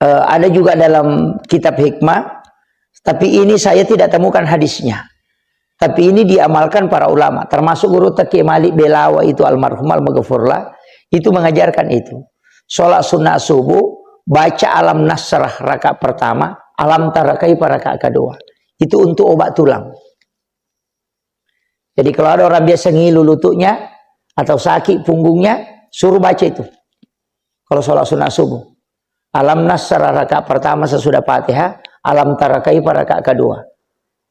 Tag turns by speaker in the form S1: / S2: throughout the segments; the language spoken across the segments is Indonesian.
S1: Ada juga dalam kitab hikmah, tapi ini saya tidak temukan hadisnya. Tapi ini diamalkan para ulama, termasuk guru Taqi Malik Belawa itu almarhum al-maghfurlah, itu mengajarkan itu. Sholat sunnah subuh, baca alam nasrah rakaat pertama, alam tarakai rakaat kedua. Itu untuk obat tulang. Jadi kalau ada orang biasa ngilu lututnya atau sakit punggungnya, suruh baca itu. Kalau sholat sunnah subuh, alam nasrah rakaat pertama sesudah Fatihah, alam tarakai rakaat kedua.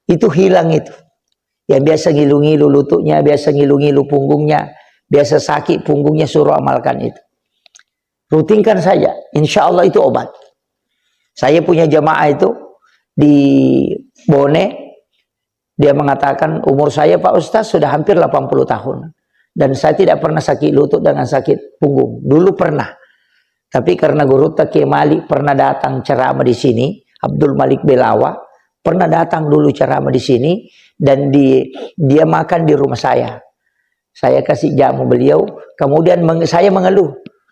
S1: Itu hilang itu. Yang biasa ngilu-ngilu lututnya, biasa ngilu-ngilu punggungnya, biasa sakit punggungnya, suruh amalkan itu. Rutinkan saja, insya Allah itu obat. Saya punya jamaah itu di Bone, dia mengatakan umur saya Pak Ustaz sudah hampir 80 tahun. Dan saya tidak pernah sakit lutut dengan sakit punggung. Dulu pernah. Tapi karena guru Taqi Malik pernah datang ceramah di sini, Abdul Malik Belawa, pernah datang dulu ceramah di sini, dan dia makan di rumah saya. Saya kasih jamu beliau, kemudian saya mengeluh.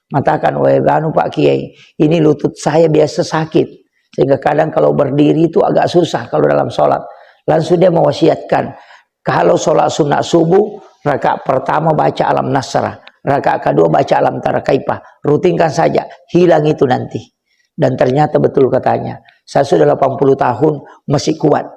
S1: Mengatakan, wah Pak Kiai, ini lutut saya biasa sakit. Sehingga kadang kalau berdiri itu agak susah kalau dalam sholat. Langsung dia mewasiatkan, kalau sholat sunnah subuh, rakaat pertama baca alam nasrah, rakaat kedua baca alam tarakaipah. Rutinkan saja, hilang itu nanti. Dan ternyata betul katanya, saya sudah 80 tahun masih kuat.